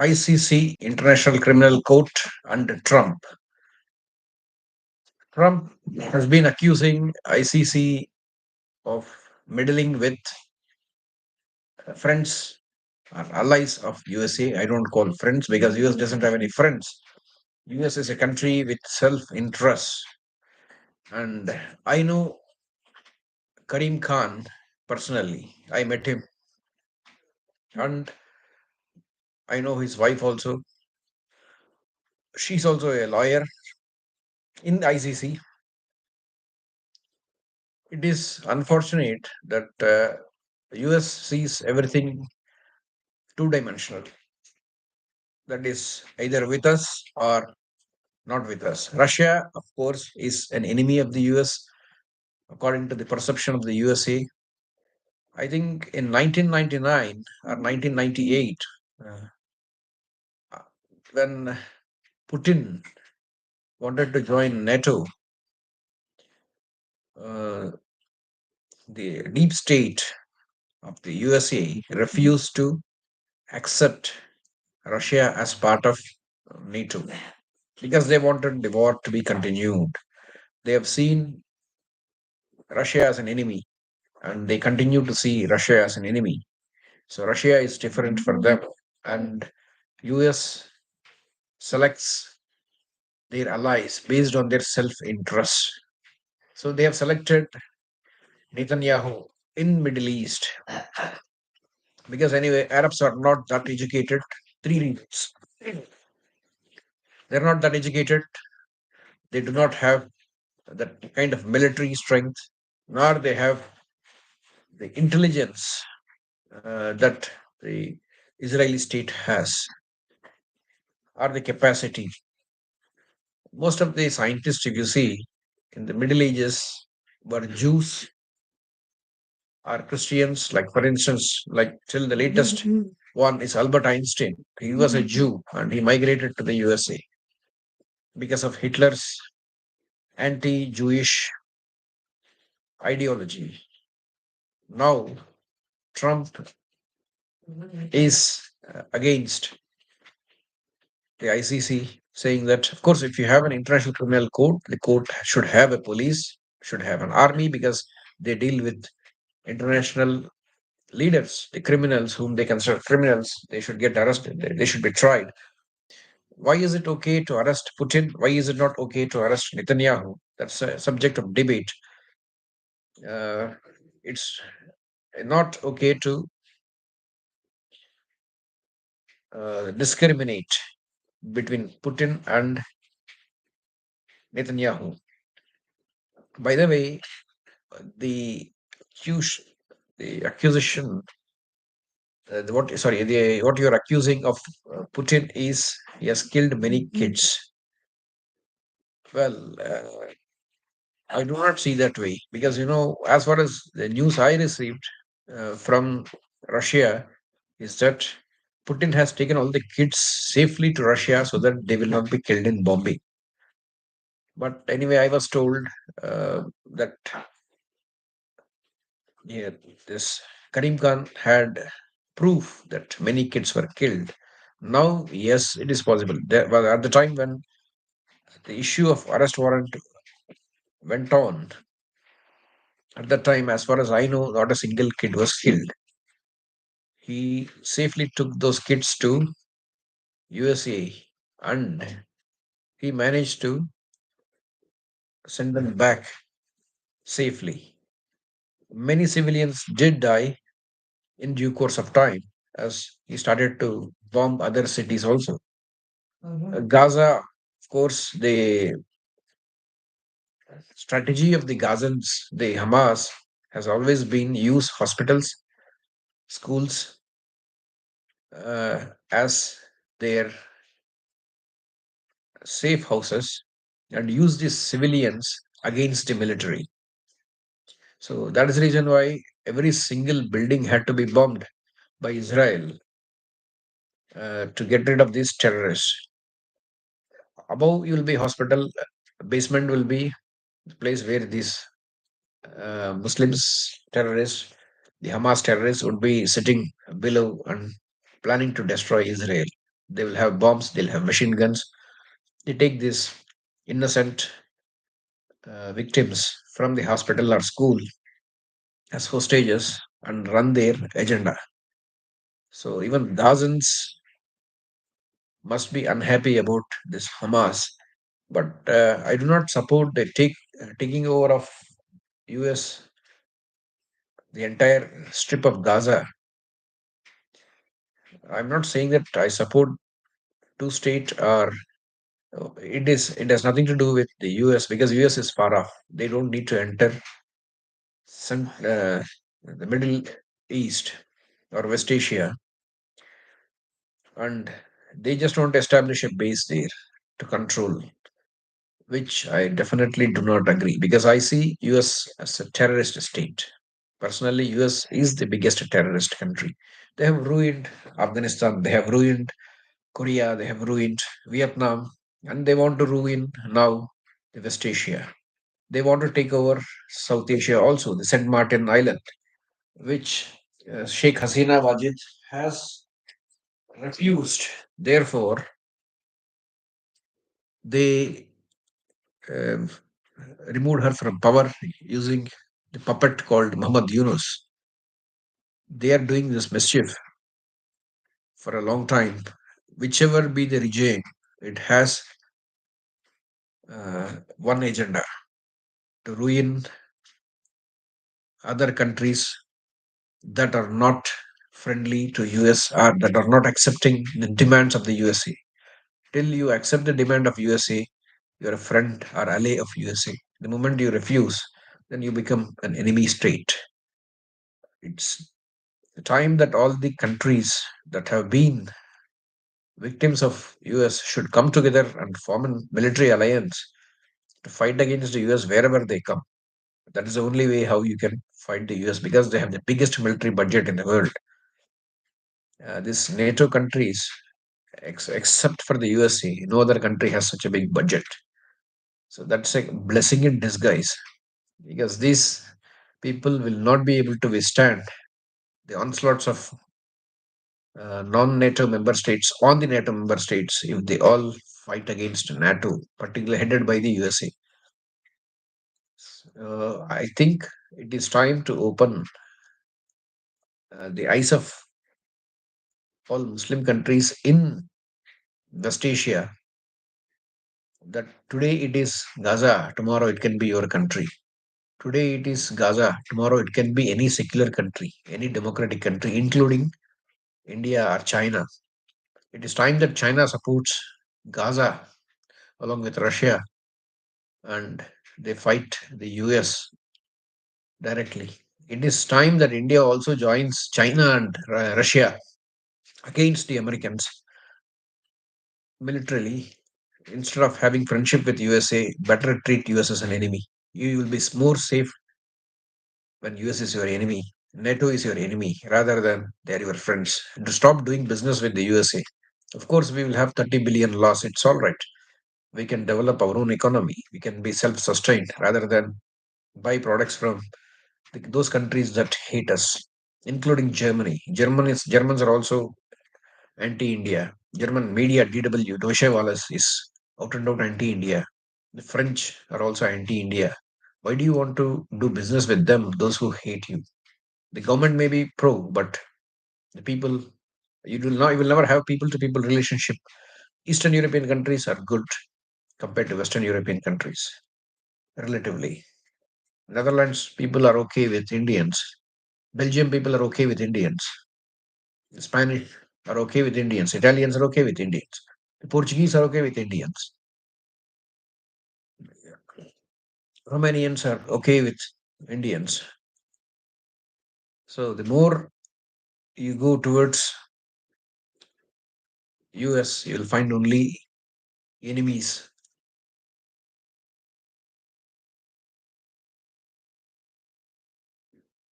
ICC, International Criminal Court, and Trump. Trump has been accusing ICC of meddling with friends or allies of USA. I don't call friends because US doesn't have any friends. US is a country with self-interest. And I know Karim Khan personally. I met him and I know his wife also. She's also a lawyer in ICC. It is unfortunate that US sees everything two-dimensional. That is either with us or not with us. Russia, of course, is an enemy of the US according to the perception of the USA. I think in 1999 or 1998, uh, when Putin wanted to join NATO, uh, the deep state of the USA refused to accept Russia as part of NATO because they wanted the war to be continued. They have seen Russia as an enemy and they continue to see Russia as an enemy. So Russia is different for them, and US selects their allies based on their self-interest. So they have selected Netanyahu in Middle East because anyway Arabs are not that educated. Three reasons: they're not that educated. They do not have that kind of military strength, nor they have the intelligence that the Israeli state has, or the capacity. Most of the scientists, if you see, in the Middle Ages were Jews or Christians. Like, for instance, like till the latest one is Albert Einstein. He was a Jew and he migrated to the USA because of Hitler's anti Jewish ideology. Now, Trump is against the ICC, saying that, of course, if you have an international criminal court, the court should have a police, should have an army because they deal with international leaders, the criminals whom they consider criminals. They should get arrested, they should be tried. Why is it okay to arrest Putin? Why is it not okay to arrest Netanyahu? That's a subject of debate. Uh, it's not okay to discriminate between Putin and Netanyahu. By the way, the the accusation, what you're accusing of Putin is he has killed many kids. Well, I do not see that way because as far as the news I received from Russia is that Putin has taken all the kids safely to Russia so that they will not be killed in bombing. But anyway, I was told that yeah, this Karim Khan had proof that many kids were killed. Now, yes, it is possible. Well, at the time when the issue of arrest warrant went on, at that time, as far as I know, not a single kid was killed. He safely took those kids to USA and he managed to send them back safely. Many civilians did die in due course of time as he started to bomb other cities also. Gaza, of course, the strategy of the Gazans, the Hamas, has always been use hospitals, schools as their safe houses and use these civilians against the military. So that is the reason why every single building had to be bombed by Israel to get rid of these terrorists. Above will be hospital, basement will be the place where these Muslims terrorists, the Hamas terrorists would be sitting below and planning to destroy Israel. They will have bombs, they'll have machine guns. They take these innocent victims from the hospital or school as hostages and run their agenda. So even Gazans must be unhappy about this Hamas. But I do not support the taking over of US, the entire strip of Gaza. I'm not saying that I support two state or it has nothing to do with the US because US is far off. They don't need to enter the Middle East or West Asia, and they just want to establish a base there to control, which I definitely do not agree because I see US as a terrorist state. Personally, US is the biggest terrorist country. They have ruined Afghanistan, they have ruined Korea, they have ruined Vietnam, and they want to ruin now the West Asia. They want to take over South Asia also, the St. Martin Island, which Sheikh Hasina Wajid has refused. Therefore, they um, removed her from power using the puppet called Muhammad Yunus. They are doing this mischief for a long time. Whichever be the regime, it has one agenda to ruin other countries that are not friendly to US or that are not accepting the demands of the USA. Till you accept the demand of USA, you're a friend or ally of USA. The moment you refuse, then you become an enemy state. It's the time that all the countries that have been victims of US should come together and form a military alliance to fight against the US wherever they come. That is the only way how you can fight the US because they have the biggest military budget in the world. These NATO countries, except for the USA, no other country has such a big budget. So that's a blessing in disguise because these people will not be able to withstand the onslaughts of non-NATO member states on the NATO member states if they all fight against NATO, particularly headed by the USA. I think it is time to open the eyes of all Muslim countries in West Asia that today it is Gaza, tomorrow it can be your country. Today it is Gaza, tomorrow it can be any secular country, any democratic country, including India or China. It is time that China supports Gaza along with Russia and they fight the US directly. It is time that India also joins China and Russia against the Americans militarily. Instead of having friendship with USA, better treat US as an enemy. You will be more safe when US is your enemy. NATO is your enemy rather than they're your friends. To stop doing business with the USA. Of course, we will have 30 billion loss. It's all right. We can develop our own economy. We can be self sustained rather than buy products from those countries that hate us, including Germany. Germans are also anti-India. German media DW Deutsche Welles is out and out anti-India. The French are also anti-India. Why do you want to do business with them? Those who hate you. The government may be pro, but the people you will never have people-to-people relationship. Eastern European countries are good compared to Western European countries, relatively. Netherlands people are okay with Indians. Belgium people are okay with Indians. The Spanish are okay with Indians. Italians are okay with Indians. The Portuguese are okay with Indians. Romanians are okay with Indians. So the more you go towards US, you'll find only enemies